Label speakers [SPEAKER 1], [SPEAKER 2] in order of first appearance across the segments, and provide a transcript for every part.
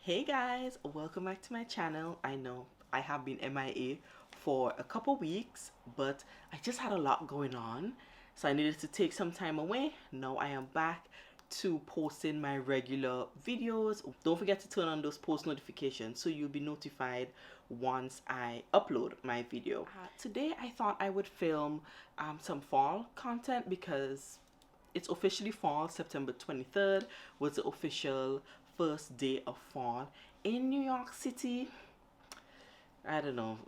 [SPEAKER 1] Hey guys, welcome back to my channel. I know I have been MIA for a couple weeks, but I just had a lot going on, so I needed to take some time away. Now I am back to posting my regular videos. Don't forget to turn on those post notifications so you'll be notified once I upload my video. Today I thought I would film some fall content because it's officially fall. September 23rd was the official first day of fall in New York City. I don't know.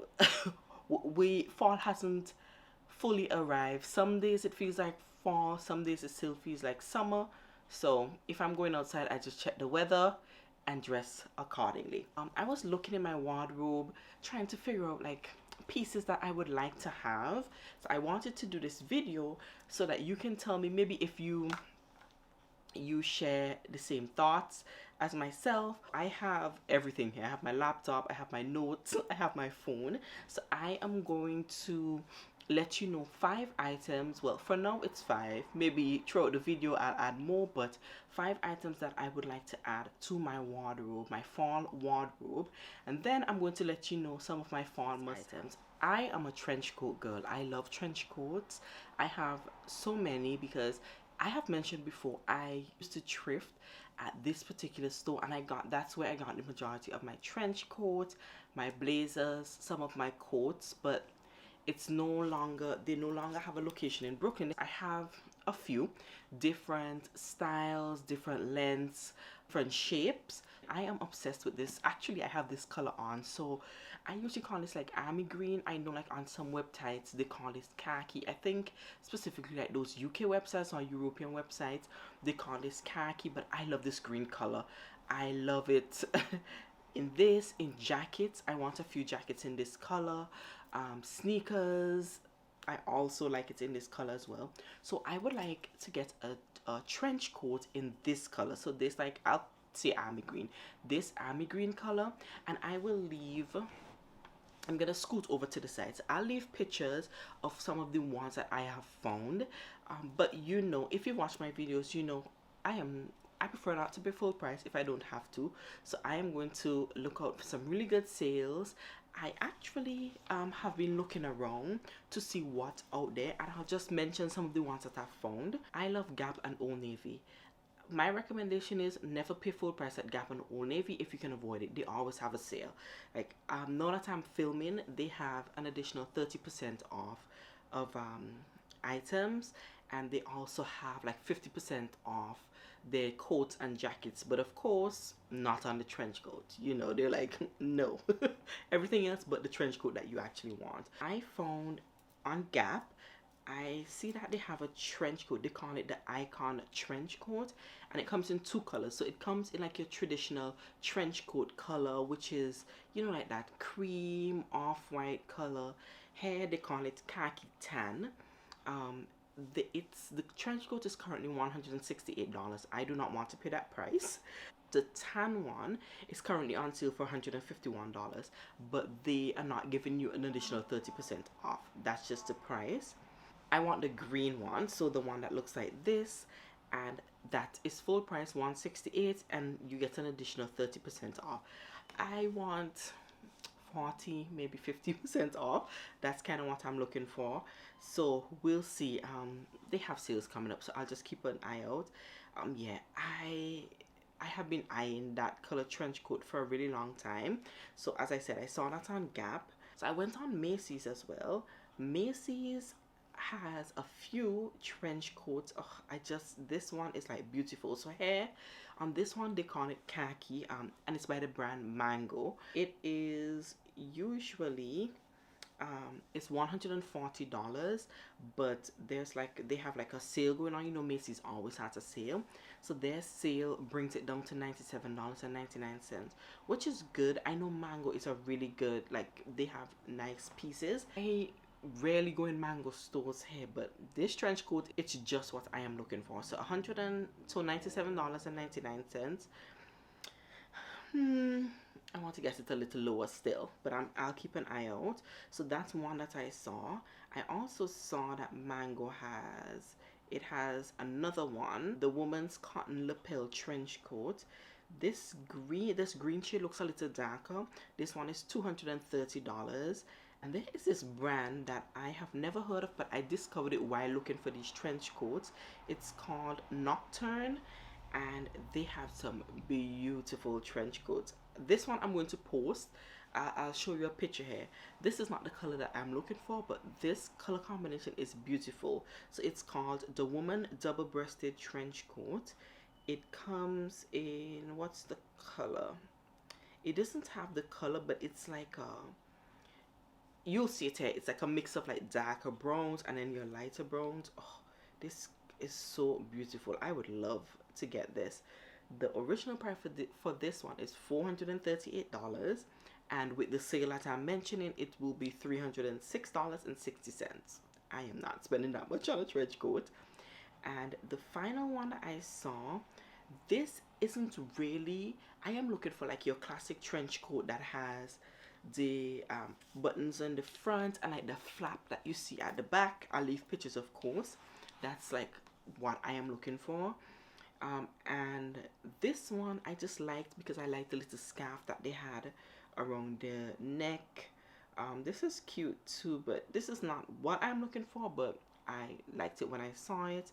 [SPEAKER 1] Fall hasn't fully arrived. Some days it feels like fall, some days it still feels like summer. So if I'm going outside, I just check the weather and dress accordingly. I was looking in my wardrobe trying to figure out like pieces that I would like to have. So I wanted to do this video so that you can tell me maybe if you share the same thoughts as myself. I have everything here. I have my laptop, I have my notes, I have my phone. So I am going to let you know 5 items. Well, for now it's 5. Maybe throughout the video I'll add more, but 5 items that I would like to add to my wardrobe, my fall wardrobe. And then I'm going to let you know some of my fall must items. I am a trench coat girl. I love trench coats. I have so many because I have mentioned before I used to thrift at this particular store, and that's where I got the majority of my trench coats, my blazers, some of my coats, but they no longer have a location in Brooklyn. I have a few different styles, different lengths, different shapes. I am obsessed with this. Actually, I have this color on, so I usually call this like army green. I know like on some websites they call this khaki. I think specifically like those UK websites or European websites they call this khaki, but I love this green color. I love it. In jackets, I want a few jackets in this color. Sneakers, I also like it in this color as well. So I would like to get a trench coat in this color. So this, like, I'll say army green, this army green color. And I'm gonna scoot over to the side. So I'll leave pictures of some of the ones that I have found. But you know, if you watch my videos, you know I prefer not to be full price if I don't have to. So I am going to look out for some really good sales. I actually have been looking around to see what's out there, and I'll just mention some of the ones that I've found. I love Gap and Old Navy. My recommendation is never pay full price at Gap and Old Navy if you can avoid it. They always have a sale. Like now that I'm filming, they have an additional 30% off of items, and they also have like 50% off their coats and jackets, but of course not on the trench coat. You know, they're like no. Everything else but the trench coat that you actually want. I found on Gap, I see that they have a trench coat. They call it the Icon trench coat, and it comes in 2 colors. So it comes in like your traditional trench coat color, which is, you know, like that cream off-white color. Here they call it khaki tan. The trench coat is currently $168. I do not want to pay that price. The tan one is currently on sale for $151, but they are not giving you an additional 30% off. That's just the price. I want the green one, so the one that looks like this, and that is full price $168, and you get an additional 30% off. I want 40, maybe 50% off. That's kind of what I'm looking for. So we'll see. They have sales coming up, so I'll just keep an eye out. Yeah, I have been eyeing that color trench coat for a really long time. So as I said, I saw that on Gap. So I went on Macy's as well. Macy's has a few trench coats. Oh, this one is like beautiful. So here on this one they call it khaki, and it's by the brand Mango. It is usually it's $140, but they have like a sale going on. You know, Macy's always has a sale, so their sale brings it down to $97.99, which is good. I know Mango is a really good, like, they have nice pieces. I rarely go in Mango stores here, but this trench coat, it's just what I am looking for. So $97.99. I want to get it a little lower still, but I'll keep an eye out. So that's one that I saw. I also saw that Mango has another one, the woman's cotton lapel trench coat. This green shade looks a little darker. This one is $230. And there is this brand that I have never heard of, but I discovered it while looking for these trench coats. It's called Nocturne, and they have some beautiful trench coats. This one I'm going to post. I'll show you a picture here. This is not the color that I'm looking for, but this color combination is beautiful. So it's called the Woman Double-Breasted Trench Coat. It comes in, what's the color? It doesn't have the color, but it's like a, you'll see it here. It's like a mix of like darker browns and then your lighter browns. Oh, this is so beautiful. I would love to get this. The original price for this one is $438, and with the sale that I'm mentioning, it will be $306.60. I am not spending that much on a trench coat. And the final one that I saw, this isn't really, I am looking for like your classic trench coat that has the buttons on the front and like the flap that you see at the back. I'll leave pictures, of course. That's like what I am looking for. And this one I just liked because I liked the little scarf that they had around the neck. This is cute too, but this is not what I'm looking for, but I liked it when I saw it.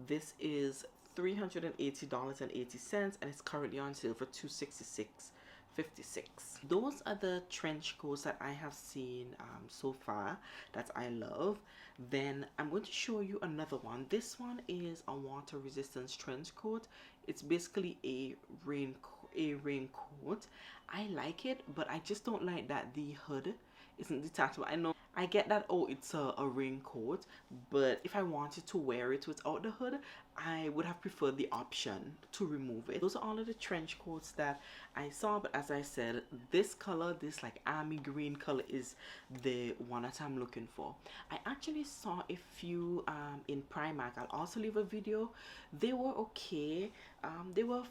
[SPEAKER 1] This is $380.80, and it's currently on sale for $266.56. Those are the trench coats that I have seen so far that I love. Then I'm going to show you another one. This one is a water resistance trench coat. It's basically a raincoat. I like it, but I just don't like that the hood isn't detachable. I know I get that, oh, it's a raincoat, but if I wanted to wear it without the hood, I would have preferred the option to remove it. Those are all of the trench coats that I saw, but as I said, this color, this like army green color, is the one that I'm looking for. I actually saw a few in Primark. I'll also leave a video. They were okay. They were,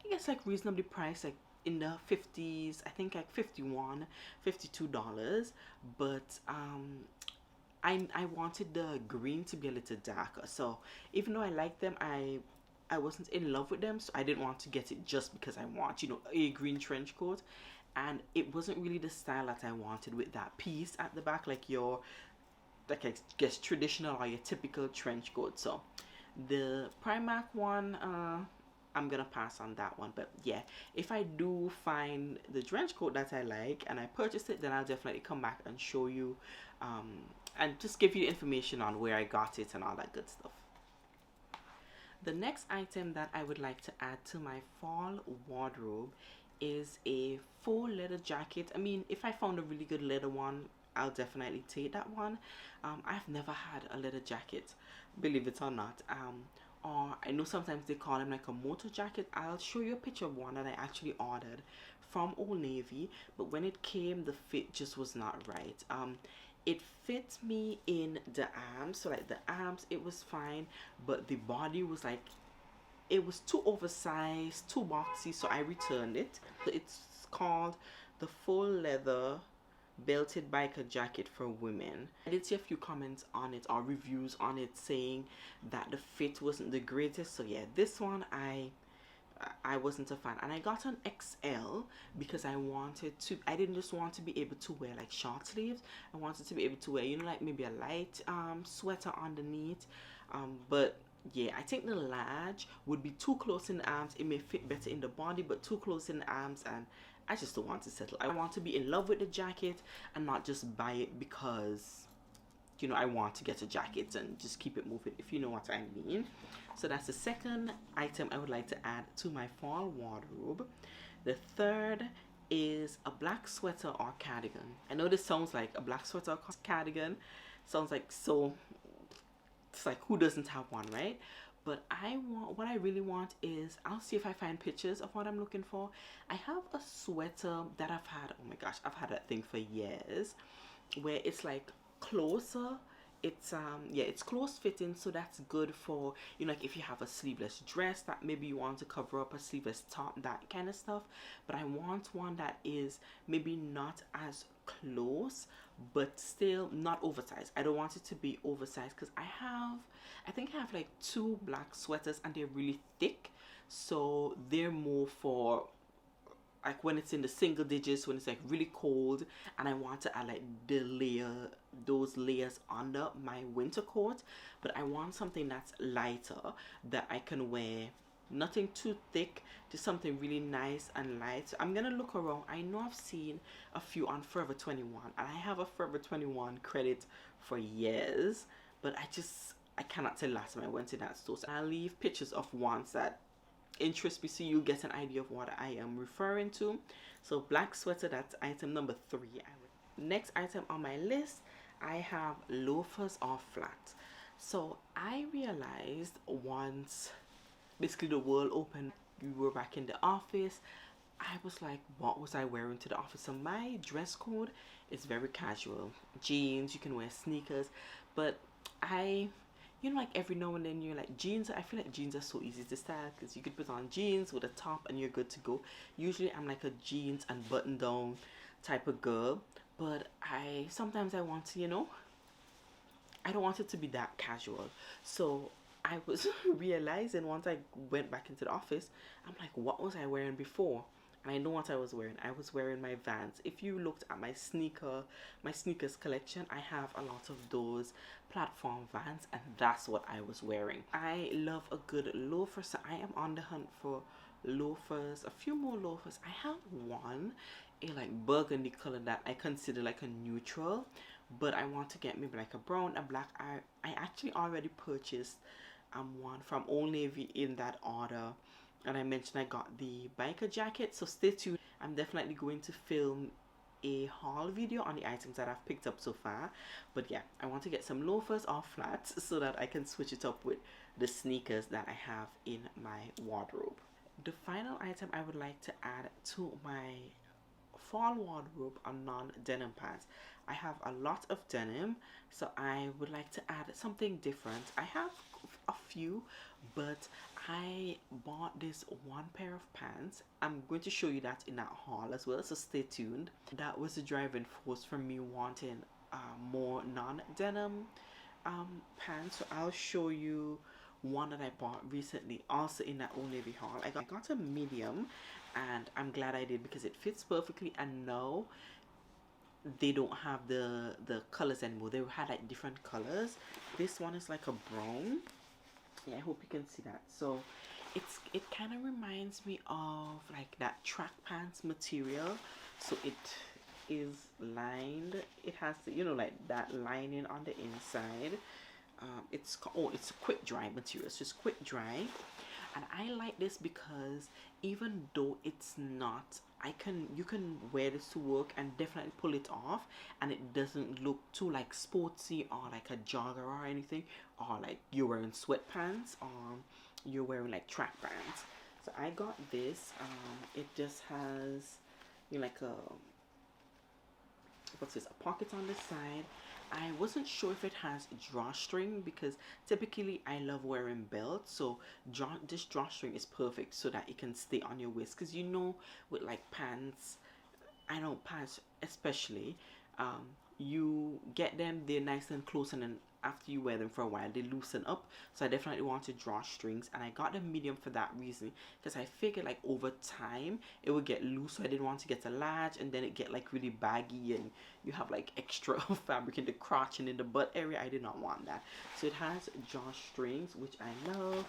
[SPEAKER 1] I guess, like reasonably priced, like in the 50s, I think like $52, but I wanted the green to be a little darker. So even though I like them, I wasn't in love with them, so I didn't want to get it just because I want, you know, a green trench coat. And it wasn't really the style that I wanted with that piece at the back, like your, like I guess traditional or your typical trench coat. So the Primark one, I'm gonna pass on that one. But yeah, if I do find the trench coat that I like and I purchase it, then I'll definitely come back and show you and just give you information on where I got it and all that good stuff. The next item that I would like to add to my fall wardrobe is a faux leather jacket. I mean, if I found a really good leather one, I'll definitely take that one. I've never had a leather jacket, believe it or not. Or I know sometimes they call them like a motor jacket. I'll show you a picture of one that I actually ordered from Old Navy, but when it came, the fit just was not right. It fit me in the arms, so like the arms it was fine, but the body was like, it was too oversized, too boxy, so I returned it. It's called the full leather belted biker jacket for women. I did see a few comments on it or reviews on it saying that the fit wasn't the greatest. So yeah, this one I wasn't a fan, and I got an XL because I wanted to, I didn't just want to be able to wear like short sleeves. I wanted to be able to wear, you know, like maybe a light sweater underneath. But yeah, I think the large would be too close in the arms. It may fit better in the body, but too close in the arms, and I just don't want to settle. I want to be in love with the jacket and not just buy it because, you know, I want to get a jacket and just keep it moving, if you know what I mean. So that's the second item I would like to add to my fall wardrobe. The third is a black sweater or cardigan. I know this sounds like a black sweater or cardigan. Sounds like so, it's like who doesn't have one, right? But what I really want is, I'll see if I find pictures of what I'm looking for. I have a sweater that I've had, oh my gosh, I've had that thing for years, where it's like closer it's yeah, it's close fitting, so that's good for, you know, like if you have a sleeveless dress that maybe you want to cover up, a sleeveless top, that kind of stuff. But I want one that is maybe not as close but still not oversized. I don't want it to be oversized because I think I have like two black sweaters and they're really thick, so they're more for like when it's in the single digits, when it's like really cold and I want to add like those layers under my winter coat. But I want something that's lighter that I can wear, nothing too thick, just something really nice and light. So I'm gonna look around. I know I've seen a few on Forever 21 and I have a Forever 21 credit for years, but I cannot tell last time I went to that store. So I'll leave pictures of ones that interest me so you get an idea of what I am referring to. So black sweater, that's item number 3. Next item on my list, I have loafers or flats. So I realized once basically the world opened, we were back in the office, I was like, what was I wearing to the office? So my dress code is very casual. Jeans, you can wear sneakers, but I, you know, like every now and then you're like jeans. I feel like jeans are so easy to style because you could put on jeans with a top and you're good to go. Usually I'm like a jeans and button down type of girl, but sometimes I want to, you know, I don't want it to be that casual. So I was realizing once I went back into the office, I'm like, what was I wearing before? And I know what I was wearing. I was wearing my Vans. If you looked at my sneakers collection, I have a lot of those platform Vans, and that's what I was wearing. I love a good loafer, so I am on the hunt for loafers, a few more loafers. I have one, a like burgundy color that I consider like a neutral, but I want to get maybe like a brown, a black. I actually already purchased one from Old Navy in that order, and I mentioned I got the biker jacket, so stay tuned. I'm definitely going to film a haul video on the items that I've picked up so far. But yeah, I want to get some loafers or flats so that I can switch it up with the sneakers that I have in my wardrobe. The final item I would like to add to my fall wardrobe are non-denim pants. I have a lot of denim, so I would like to add something different. I have a few, but I bought this one pair of pants. I'm going to show you that in that haul as well, so stay tuned. That was the driving force for me wanting more non-denim pants. So I'll show you one that I bought recently, also in that Old Navy haul. I got a medium, and I'm glad I did because it fits perfectly. And no, they don't have the colors anymore. They had like different colors. This one is like a brown. Yeah, I hope you can see that. So it kind of reminds me of like that track pants material. So it is lined. It has, you know, like that lining on the inside. It's a quick dry material. It's just quick dry, and I like this because even though it's not, you can wear this to work and definitely pull it off, and it doesn't look too like sportsy or like a jogger or anything, or like you're wearing sweatpants or you're wearing like track pants. So I got this. It just has, you know, like a, what's this, a pocket on the side. I wasn't sure if it has drawstring because typically I love wearing belts, so this drawstring is perfect so that it can stay on your waist, because you know with like pants, I know pants especially, you get them, they're nice and close, and then after you wear them for a while they loosen up. So I definitely wanted drawstrings, and I got the medium for that reason, because I figured like over time it would get loose, so I didn't want to get a large and then it get like really baggy and you have like extra fabric in the crotch and in the butt area. I did not want that. So it has drawstrings, which I love.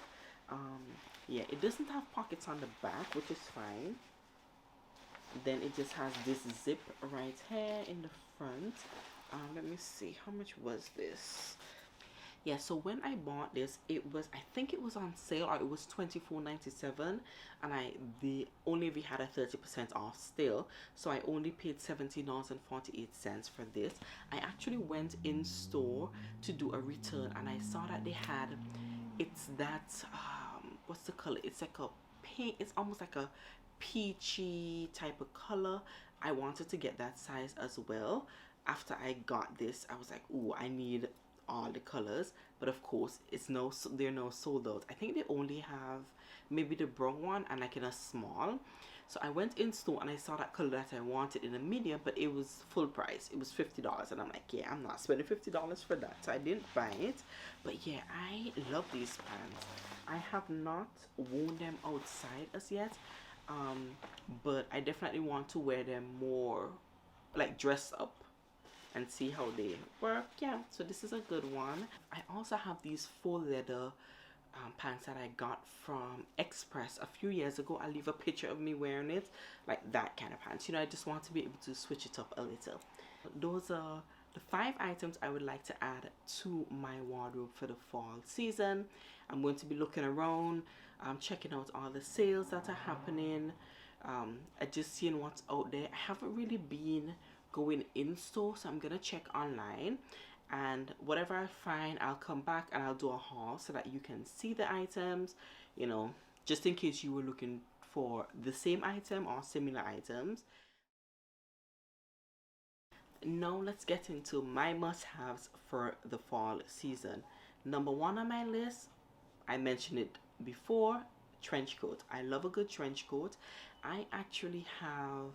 [SPEAKER 1] Yeah, it doesn't have pockets on the back, which is fine. Then it just has this zip right here in the front. Let me see, how much was this? Yeah, so when I bought this, it was, I think it was on sale, or it was $24.97, and the Only we had a 30% off still, so I only paid $17.48 for this. I actually went in store to do a return, and I saw that they had, it's that what's the color? It's like a pink, it's almost like a peachy type of color. I wanted to get that size as well. After I got this, I was like, ooh, I need all the colors, but of course it's no, they're no sold out. I think they only have maybe the brown one and like in a small. So I went in store and I saw that color that I wanted in a medium, but it was full price. It was $50, and I'm like, yeah, I'm not spending $50 for that. So I didn't buy it. But yeah, I love these pants. I have not worn them outside as yet, but I definitely want to wear them more like dress up and see how they work. Yeah, so this is a good one. I also have these faux leather pants that I got from Express a few years ago. I'll leave a picture of me wearing it, like that kind of pants. You know, I just want to be able to switch it up a little. Those are the 5 items I would like to add to my wardrobe for the fall season. I'm going to be looking around, checking out all the sales that are happening, just seeing what's out there. I haven't really been going in store, so I'm gonna check online, and whatever I find, I'll come back and I'll do a haul so that you can see the items, you know, just in case you were looking for the same item or similar items. Now let's get into my must-haves for the fall season. Number 1 on my list, I mentioned it before, trench coat. I love a good trench coat. I actually have,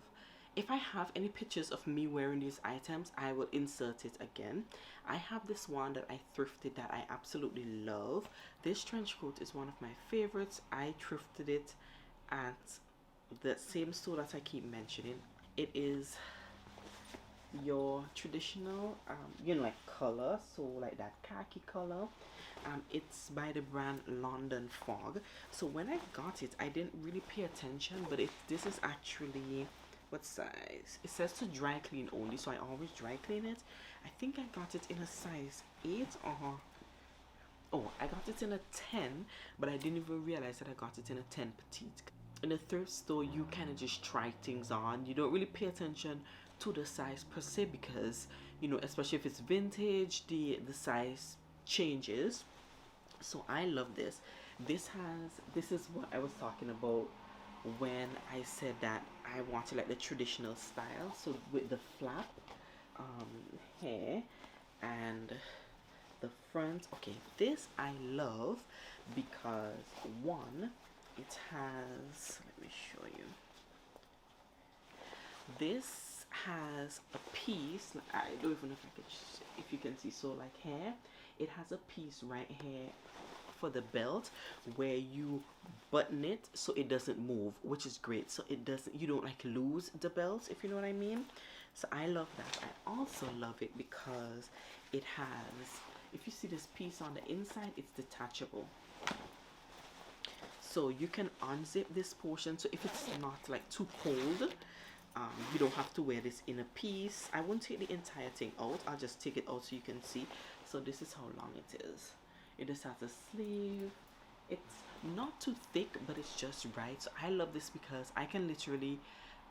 [SPEAKER 1] if I have any pictures of me wearing these items, I will insert it again. I have this one that I thrifted that I absolutely love. This trench coat is one of my favorites. I thrifted it at the same store that I keep mentioning. It is your traditional you know, like color, so like that khaki color. It's by the brand London Fog. So when I got it, I didn't really pay attention, but this is actually, what size? It says to dry clean only, so I always dry clean it. I think I got it in a size 8, or oh, I got it in a 10, but I didn't even realize that I got it in a 10 petite. In a thrift store, you kind of just try things on. You don't really pay attention to the size per se, because, you know, especially if it's vintage, the size changes. So I love this. This is what I was talking about when I said that I wanted like the traditional style, so with the flap hair and the front. Okay, this I love because, one, it has, let me show you, this has a piece, I don't even know if I can, if you can see, so like here it has a piece right here for the belt where you button it so it doesn't move, which is great, so it doesn't, you don't like lose the belt, if you know what I mean. So I love that. I also love it because it has, if you see this piece on the inside, it's detachable, so you can unzip this portion, so if it's not like too cold, you don't have to wear this in a piece. I won't take the entire thing out, I'll just take it out so you can see. So this is how long it is. It just has a sleeve. It's not too thick, but it's just right. So I love this because I can literally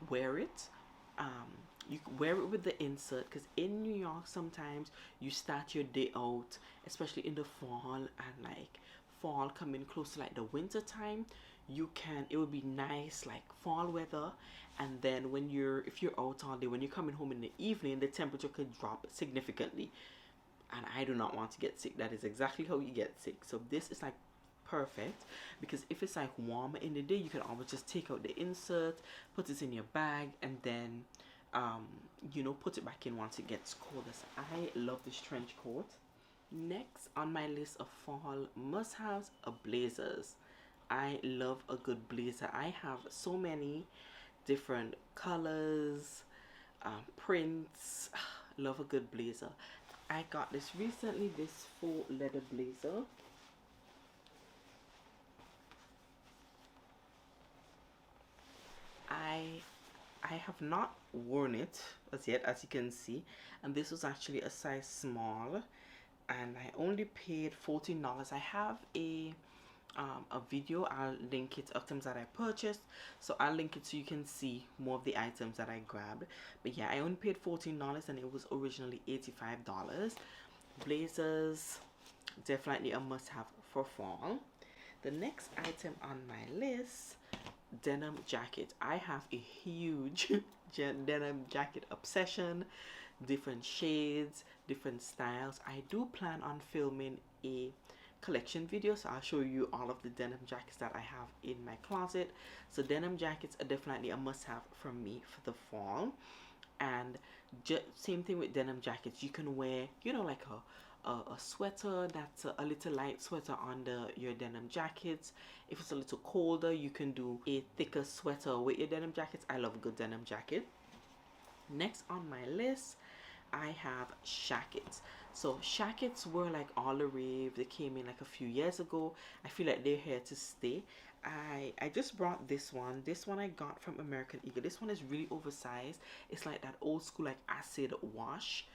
[SPEAKER 1] wear it. You can wear it with the insert, because in New York sometimes you start your day out, especially in the fall, and like fall coming close to like the winter time, you can, it would be nice like fall weather, and then when if you're out all day, when you're coming home in the evening, the temperature could drop significantly, and I do not want to get sick. That is exactly how you get sick. So this is like perfect, because if it's like warmer in the day, you can always just take out the insert, put it in your bag, and then you know, put it back in once it gets colder. So I love this trench coat. Next on my list of fall must-haves are blazers. I love a good blazer. I have so many different colors, prints. Love a good blazer. I got this recently, this faux leather blazer. I have not worn it as yet, as you can see, and this was actually a size small, and I only paid $14. I have a video, I'll link it, items that I purchased, so I'll link it so you can see more of the items that I grabbed. But yeah, I only paid $14 and it was originally $85. Blazers, definitely a must-have for fall. The next item on my list, denim jacket. I have a huge denim jacket obsession. different shades, different styles. I do plan on filming a collection video, so I'll show you all of the denim jackets that I have in my closet. So denim jackets are definitely a must-have from me for the fall. And same thing with denim jackets, you can wear, you know, like a sweater that's a little light sweater under your denim jackets. If it's a little colder, you can do a thicker sweater with your denim jackets. I love a good denim jacket. Next on my list, I have shackets. So shackets were like all the rave. They came in like a few years ago. I feel like they're here to stay. I just brought this one. This one I got from American Eagle. This one is really oversized. It's like that old school like acid wash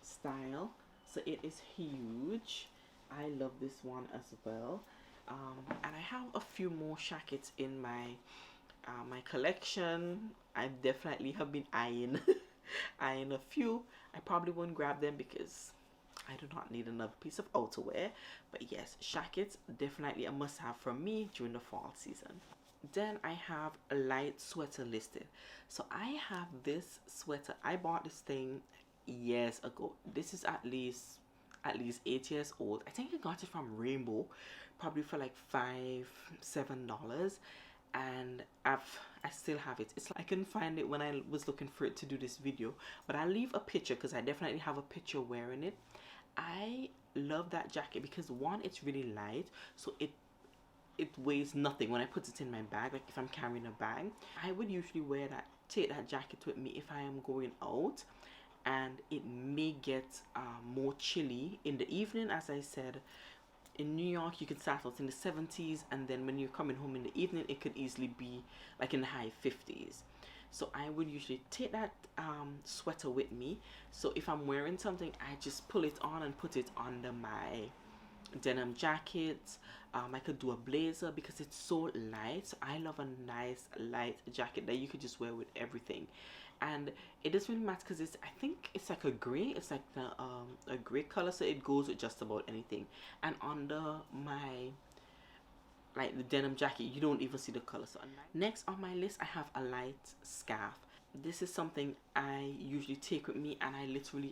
[SPEAKER 1] style. So it is huge. I love this one as well. And I have a few more shackets in my collection. I definitely have been eyeing eyeing a few. I probably won't grab them because I do not need another piece of outerwear. But yes, shackets definitely a must-have from me during the fall season. Then I have a light sweater listed. So I have this sweater. I bought this thing years ago. This is at least 8 years old. I think I got it from Rainbow, probably for like $5-7, and I still have it. It's like I couldn't find it when I was looking for it to do this video, but I'll leave a picture because I definitely have a picture wearing it. I love that jacket because one, it's really light, so it weighs nothing when I put it in my bag. Like if I'm carrying a bag, I would usually take that jacket with me if I am going out, and it may get more chilly in the evening. As I said, in New York you can start out in the 70s, and then when you're coming home in the evening it could easily be like in the high 50s. So I would usually take that sweater with me. So if I'm wearing something, I just pull it on and put it under my denim jacket. I could do a blazer because it's so light. So I love a nice light jacket that you could just wear with everything. And it doesn't really matter because I think it's like a gray. It's like a gray color, so it goes with just about anything. And under my like the denim jacket, you don't even see the color. So next on my list, I have a light scarf. This is something I usually take with me, and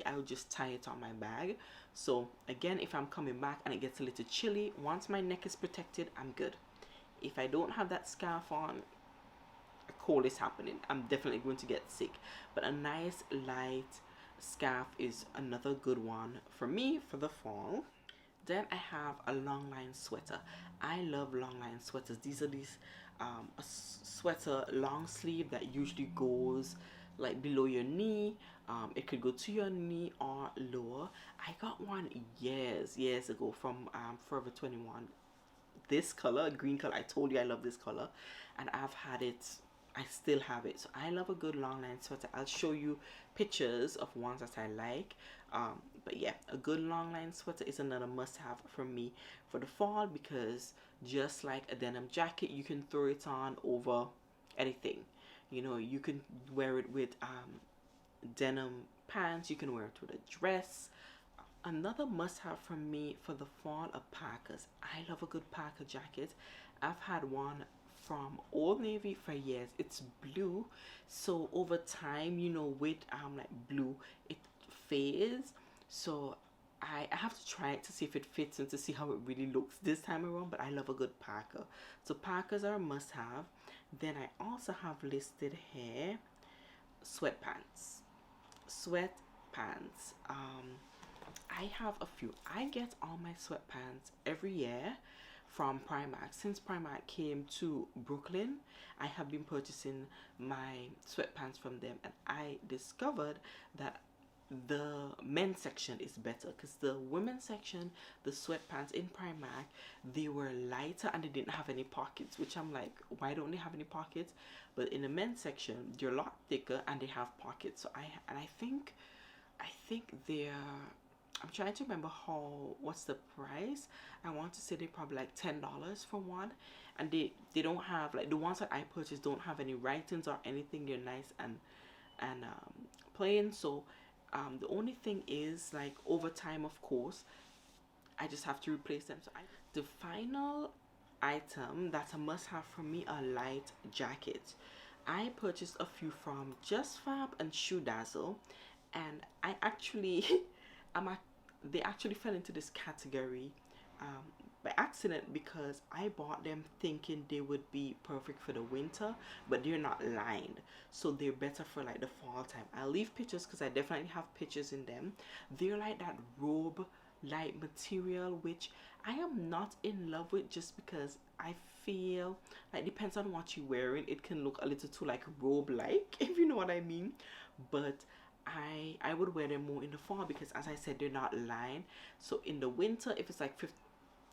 [SPEAKER 1] I'll just tie it on my bag. So again, if I'm coming back and it gets a little chilly, once my neck is protected, I'm good. If I don't have that scarf on, a cold is happening. I'm definitely going to get sick. But a nice light scarf is another good one for me for the fall. Then I have a long line sweater. I love long line sweaters. These are a sweater long sleeve that usually goes like below your knee. It could go to your knee or lower. I got one years ago from Forever 21. This color, green color. I told you I love this color, and I've had it. I still have it. So I love a good long line sweater. I'll show you pictures of ones that I like. But yeah, a good long line sweater is another must-have for me for the fall, because just like a denim jacket, you can throw it on over anything. You know, you can wear it with denim pants. You can wear it with a dress. Another must-have for me for the fall are parkas. I love a good parka jacket. I've had one from Old Navy for years. It's blue, so over time, you know, with like blue, it fades. So I have to try it to see if it fits and to see how it really looks this time around. But I love a good parka. So parkas are a must-have. Then I also have listed here sweatpants. I have a few. I get all my sweatpants every year from Primark. Since Primark came to Brooklyn, I have been purchasing my sweatpants from them, and I discovered that the men's section is better, because the women's section, the sweatpants in Primark, they were lighter and they didn't have any pockets, which I'm like, why don't they have any pockets? But in the men's section, they're a lot thicker and they have pockets. So I think they're, I'm trying to remember what's the price. I want to say they're probably like $10 for one, and they don't have, like, the ones that I purchased don't have any writings or anything. They're nice and plain. So the only thing is, like, over time, of course, I just have to replace them. So the final item that's a must-have for me are light jackets. I purchased a few from Just Fab and Shoe Dazzle, and I actually they actually fell into this category um, by accident because I bought them thinking they would be perfect for the winter, but they're not lined, so they're better for like the fall time. I'll leave pictures because I definitely have pictures in them. They're like that robe like material, which I am not in love with, just because I feel like, depends on what you're wearing, it can look a little too like robe like, if you know what I mean. But I would wear them more in the fall because, as I said, they're not lined. So in the winter, if it's like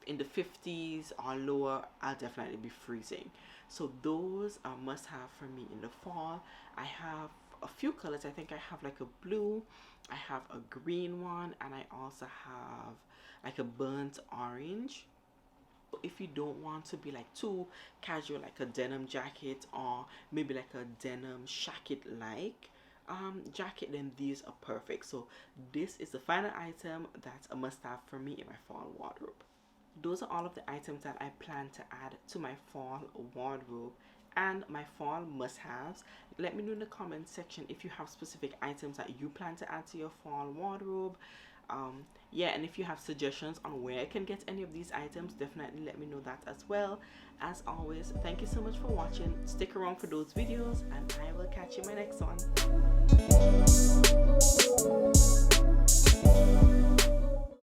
[SPEAKER 1] in the 50s or lower, I'll definitely be freezing. So those are must have for me in the fall. I have a few colors. I think I have like a blue, I have a green one, and I also have like a burnt orange. If you don't want to be like too casual, like a denim jacket or maybe like a denim shacket like jacket, then these are perfect. So this is the final item that's a must have for me in my fall wardrobe. Those are all of the items that I plan to add to my fall wardrobe and my fall must-haves. Let me know in the comment section if you have specific items that you plan to add to your fall wardrobe. Yeah, and if you have suggestions on where I can get any of these items, definitely let me know that as well. As always, thank you so much for watching. Stick around for those videos, and I will catch you in my next one.